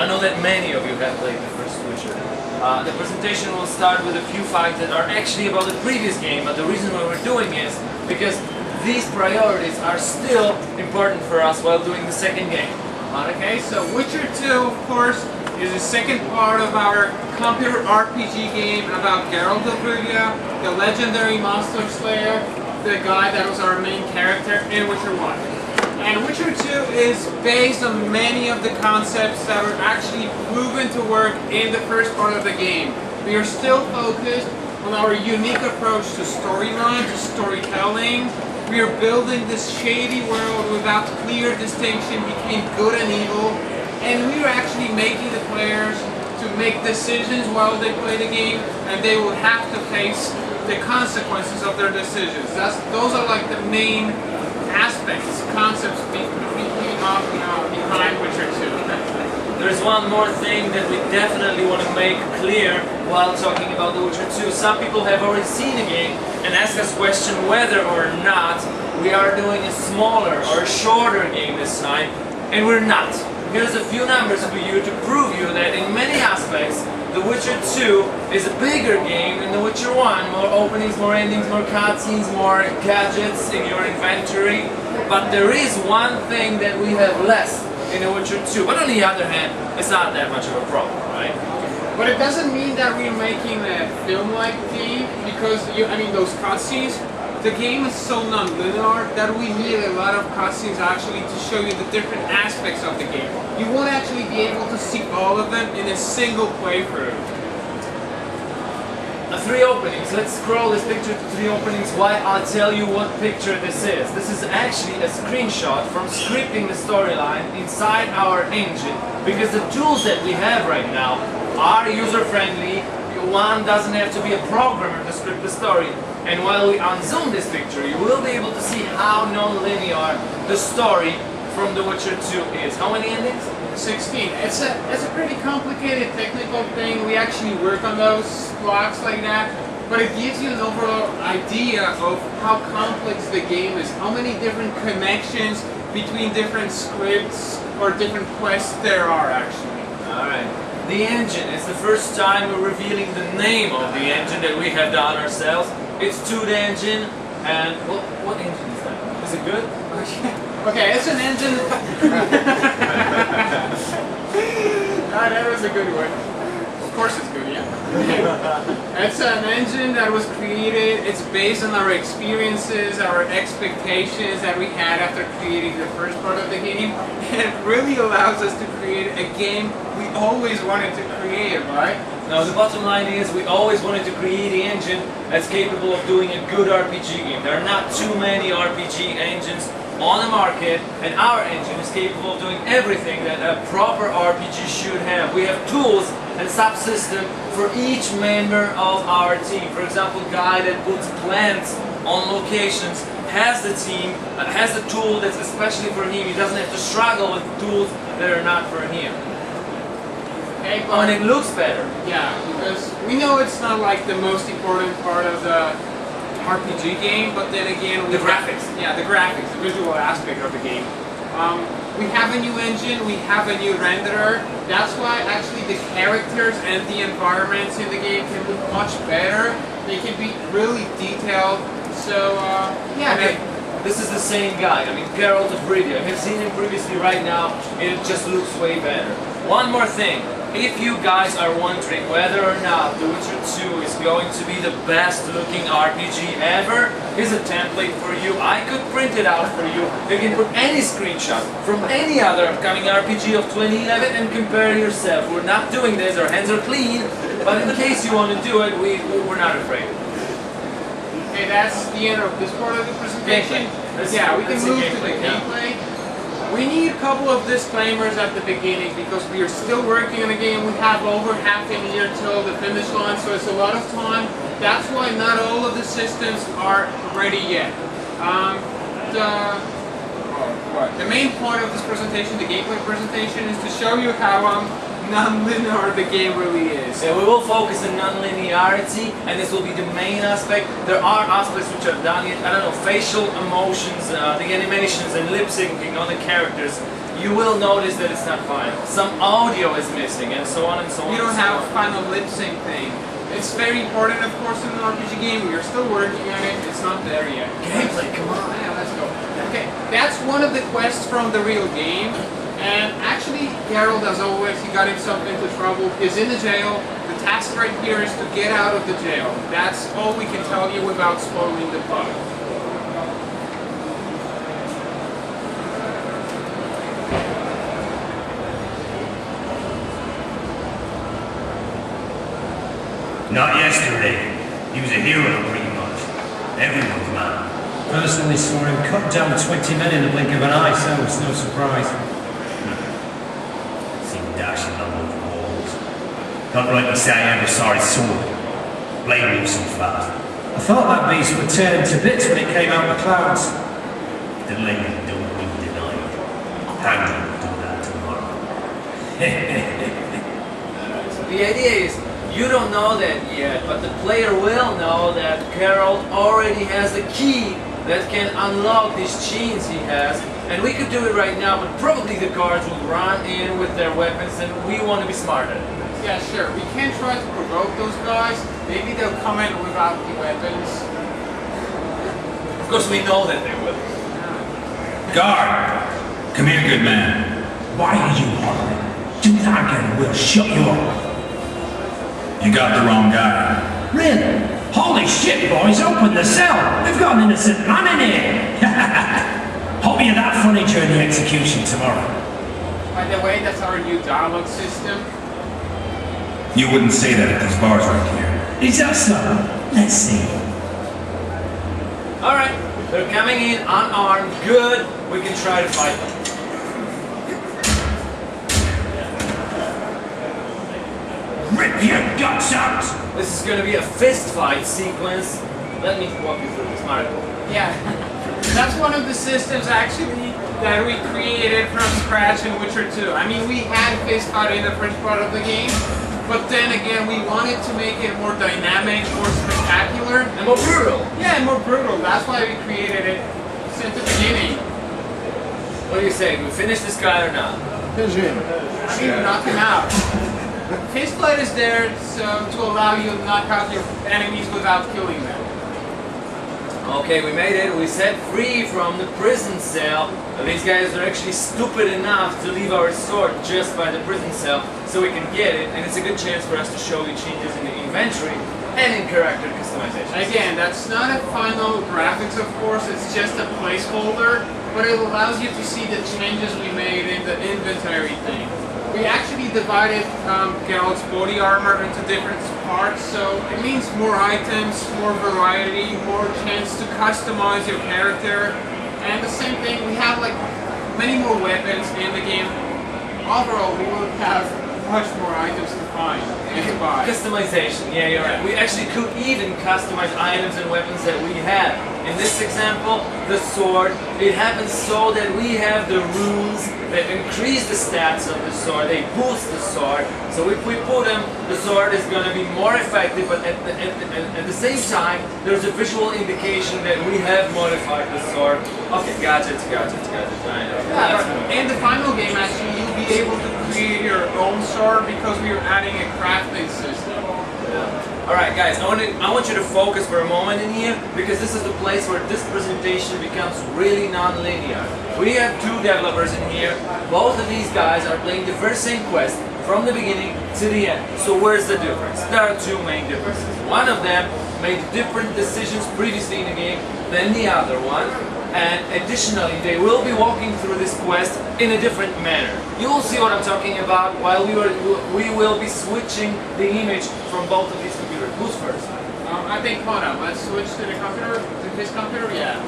I know that many of you have played the first Witcher. The presentation will start with a few facts that are actually about the previous game, but the reason why we're doing is because these priorities are still important for us while doing the second game. Okay, so Witcher 2, of course, is the second part of our computer RPG game about Geralt of Rivia, the legendary monster slayer, the guy that was our main character in Witcher 1. And Witcher 2 is based on many of the concepts that were actually proven to work in the first part of the game. We are still focused on our unique approach to storyline, to storytelling. We are building this shady world without clear distinction between good and evil, and we are actually making the players to make decisions while they play the game, and they will have to face the consequences of their decisions. Those are like the main aspects, concepts behind Witcher 2. There's one more thing that we definitely want to make clear while talking about The Witcher 2. Some people have already seen the game and ask us question whether or not we are doing a smaller or a shorter game this time, and we're not. Here's a few numbers for you to prove you that in many aspects The Witcher 2 is a bigger game than The Witcher 1. More openings, more endings, more cutscenes, more gadgets in your inventory. But there is one thing that we have less in The Witcher 2. But on the other hand, it's not that much of a problem, right? But it doesn't mean that we're making a film-like game, because those cutscenes, the game is so non-linear that we need a lot of cutscenes actually to show you the different aspects of the game. You won't actually be able to see all of them in a single playthrough. Three openings. Let's scroll this picture to three openings. Why? I'll tell you what picture this is. This is actually a screenshot from scripting the storyline inside our engine, because the tools that we have right now are user-friendly. One doesn't have to be a programmer to script the story. And while we unzoom this picture, you will be able to see how non-linear the story from The Witcher 2 is. How many endings? 16. It's a pretty complicated technical thing. We actually work on those blocks like that, but it gives you an overall idea of how complex the game is, how many different connections between different scripts or different quests there are actually. Alright. The engine is the first time we're revealing the name of the engine that we have done ourselves. It's Toot Engine, and what engine is that? Is it good? Okay, it's an engine. That was a good one. Of course it's good, yeah. It's an engine that was created, it's based on our experiences, our expectations that we had after creating the first part of the game. And it really allows us to create a game we always wanted to create, right? Now the bottom line is we always wanted to create an engine that's capable of doing a good RPG game. There are not too many RPG engines on the market, and our engine is capable of doing everything that a proper RPG should have. We have tools and subsystem for each member of our team. For example, guy that puts plants on locations has the team, has the tool that's especially for him. He doesn't have to struggle with tools that are not for him. Okay, and it looks better. Yeah, because we know it's not like the most important part of the RPG game, but then again, the graphics. Yeah, the graphics, the visual aspect of the game. We have a new engine, we have a new renderer. That's why actually the characters and the environments in the game can look much better. They can be really detailed. So yeah. This is the same guy. I mean, Geralt of Rivia. I've seen him previously. Right now, it just looks way better. One more thing. If you guys are wondering whether or not The Witcher 2 is going to be the best looking RPG ever, here's a template for you. I could print it out for you. You can put any screenshot from any other upcoming RPG of 2011 and compare yourself. We're not doing this, our hands are clean, but in case you want to do it, we're not afraid. Okay, that's the end of this part of the presentation. Yeah, we can move to the gameplay. We need a couple of disclaimers at the beginning because we are still working on the game. We have over half a year till the finish line, so it's a lot of time. That's why not all of the systems are ready yet. The main point of this presentation, the gameplay presentation, is to show you how non-linear the game really is. Yeah, we will focus on non-linearity, and this will be the main aspect. There are aspects which are done yet. I don't know, facial emotions, the animations and lip syncing on the characters. you will notice that it's not final. Some audio is missing, and so on and so on. You don't and so have on. a final lip sync thing. It's very important, of course, in an RPG game. We are still working on it. It's not there yet. Gameplay, come on. Yeah, let's go. Okay, that's one of the quests from the real game. And actually, Geralt, as always, he got himself into trouble. He's in the jail. The task right here is to get out of the jail. That's all we can tell you without spoiling the plot. Not yesterday. He was a hero pretty much. Everyone's man. Personally saw him cut down 20 men in the blink of an eye, so it's no surprise. Seen dashing on those walls. Not right to say I ever saw his sword. Blade moves so fast. I thought that beast would turn to bits when it came out of the clouds. The lady don't mean denied. Hangman will do that tomorrow. The idea is, you don't know that yet, but the player will know that Geralt already has the key that can unlock these chains he has, and we could do it right now, but probably the guards will run in with their weapons, and we want to be smarter. Yeah, sure. We can try to provoke those guys. Maybe they'll come in without the weapons. Of course, we know that they will. Guard! Come here, good man. Why are you hollering? Do that again, we'll shut you up. You got the wrong guy. Really? Holy shit, boys, open the cell! We've got an innocent man in here! Hope you're that funny during the execution tomorrow. By the way, that's our new dialogue system. You wouldn't say that at these bars right here. Is that so? Let's see. Alright, they're coming in unarmed. Good. We can try to fight them. Rip your guts out! This is going to be a fist fight sequence. Let me walk you through this, Marco. Yeah, that's one of the systems actually that we created from scratch in Witcher 2. I mean, we had fist fight in the first part of the game, but then again, we wanted to make it more dynamic, more spectacular. And more brutal. Yeah, and more brutal. That's why we created it since the beginning. What do you say? Do we finish this guy or not? I mean, knock him out. Fist fight is there to allow you to knock out your enemies without killing them. Okay, we made it. We set free from the prison cell. These guys are actually stupid enough to leave our sword just by the prison cell so we can get it, and it's a good chance for us to show you changes in the inventory and in character customization. Again, that's not a final graphics, of course, it's just a placeholder, but it allows you to see the changes we made in the inventory thing. We actually divided Geralt's body armor into different parts, so it means more items, more variety, more chance to customize your character. And the same thing, we have like many more weapons in the game. Overall, we will have much more items to find and to buy. Customization, yeah, you're right. We actually could even customize items and weapons that we have. In this example, the sword, it happens so that we have the runes that increase the stats of the sword, they boost the sword. So if we put them, the sword is going to be more effective, but at the same time, there's a visual indication that we have modified the sword. Okay, gotcha. I know. Yeah, in the final game, actually, you'll be able to create your own sword because we are adding a crafting system. Alright guys, I want you to focus for a moment in here because this is the place where this presentation becomes really non-linear. We have two developers in here. Both of these guys are playing the very same quest from the beginning to the end. So where's the difference? There are two main differences. One of them made different decisions previously in the game than the other one. And additionally, they will be walking through this quest in a different manner. You will see what I'm talking about while we will be switching the image from both of these computers. Who's first? I think, hold on, let's switch to the computer, to his computer, yeah.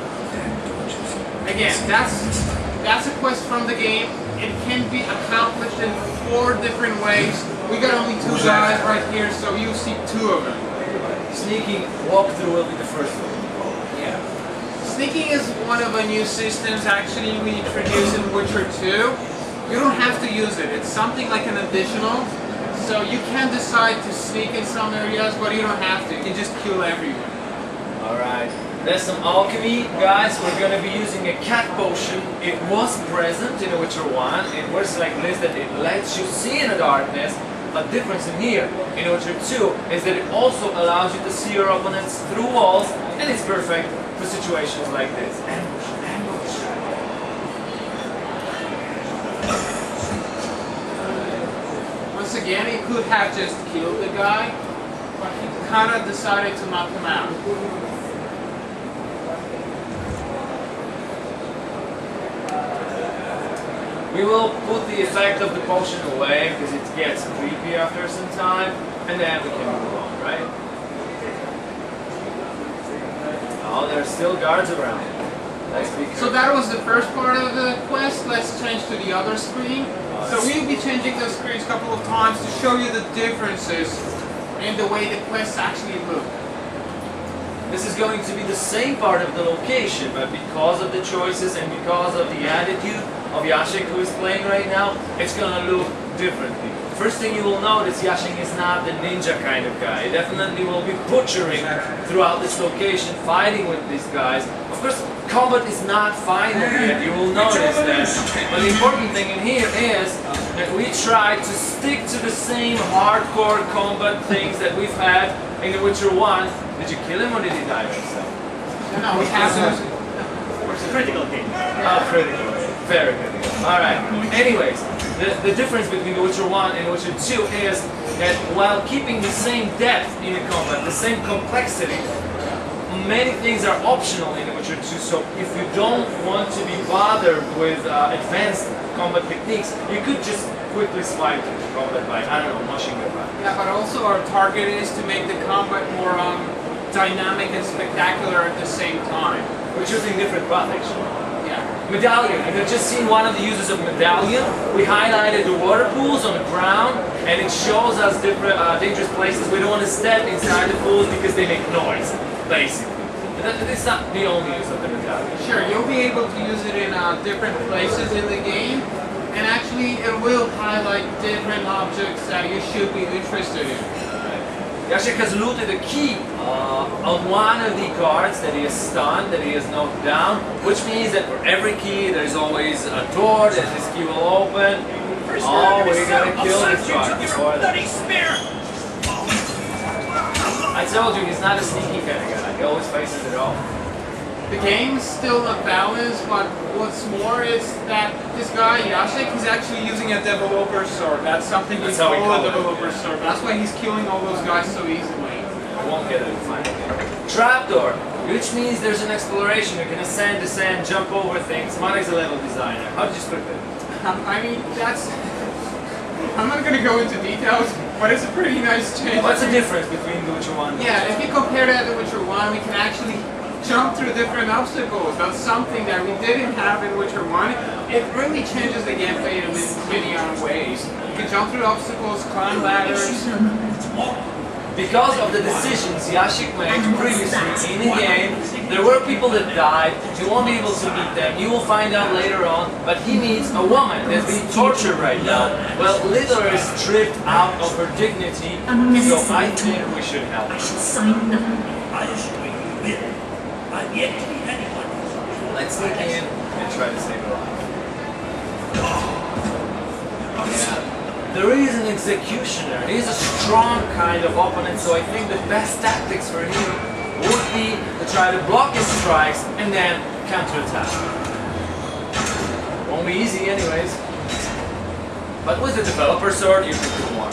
Again, that's a quest from the game. It can be accomplished in 4 different ways. We got only 2 guys right here, so you see 2 of them. Sneaking walkthrough will be the first one. Yeah. Sneaking is one of the new systems actually we introduced in Witcher 2. You don't have to use it. It's something like an additional. So you can decide to sneak in some areas, but you don't have to. You can just kill everyone. Alright. There's some alchemy, guys. We're going to be using a cat potion. It was present in Witcher 1. It works like this, that it lets you see in the darkness. A difference in here, in Witcher 2, is that it also allows you to see your opponents through walls, and it's perfect for situations like this. Ambush, ambush. Once again, he could have just killed the guy, but he kind of decided to knock him out. We will put the effect of the potion away because it gets creepy after some time, and then we can move on, right? Oh, there's still guards around. Let's be careful. So that was the first part of the quest. Let's change to the other screen. So we'll be changing those screens a couple of times to show you the differences in the way the quests actually look. This is going to be the same part of the location, but because of the choices and because of the attitude of Yashik, who is playing right now, it's going to look differently. First thing you will notice, Yashik is not the ninja kind of guy. He definitely will be butchering throughout this location, fighting with these guys. Of course, combat is not final yet, you will notice that. But the important thing in here is that we try to stick to the same hardcore combat things that we've had in The Witcher 1. Did you kill him or did he die himself? No, we have to. Critical game. Oh, critical. Very critical. Alright. Anyways, the difference between The Witcher 1 and The Witcher 2 is that while keeping the same depth in the combat, the same complexity, many things are optional in The Witcher 2, so if you don't want to be bothered with advanced combat techniques, you could just quickly swipe to the combat by, I don't know, mushing the button. Yeah, but also our target is to make the combat more dynamic and spectacular at the same time. We're choosing different paths, actually. Yeah. Medallion. If you've just seen one of the uses of Medallion, we highlighted the water pools on the ground, and it shows us different dangerous places. We don't want to step inside the pools because they make noise, basically. But it's not the only use of the Medallion. Sure, you'll be able to use it in different places in the game, and actually it will highlight different objects that you should be interested in. Yashik has looted a key on one of the guards that he has stunned, that he has knocked down, which means that for every key there's always a door that this key will open. Oh, we gotta kill this guard before that. I told you, he's not a sneaky kind of guy. He always faces it off. The game's still not balanced, but what's more is that this guy, Yashik, he's actually using a developer sword. That's something we call a developer sword. That's why he's killing all those guys so easily. I won't get it in final game. Trapdoor, which means there's an exploration. You can ascend, descend, jump over things. Marek's a level designer. How did you script it? I mean, that's... I'm not going to go into details, but it's a pretty nice change. What's the difference between The Witcher 1 and Yeah, if you compare that to Witcher 1, we can actually jump through different obstacles. That's something that we didn't have in Witcher 1. It really changes the gameplay in many other ways. You can jump through obstacles, climb ladders. Because of the decisions Yashik made previously in the game, there were people that died. You won't be able to meet them. You will find out later on. But he meets a woman that's being tortured right now. Well, literally stripped out of her dignity. So I think we should help her. Sign nothing. I assure you, you will. I'm yet to meet anyone. Let's sneak in and try to save her life. Yeah. There is an executioner. He is a strong kind of opponent, so I think the best tactics for him would be to try to block his strikes and then counterattack. Won't be easy anyways. But with the developer sword, you can do more.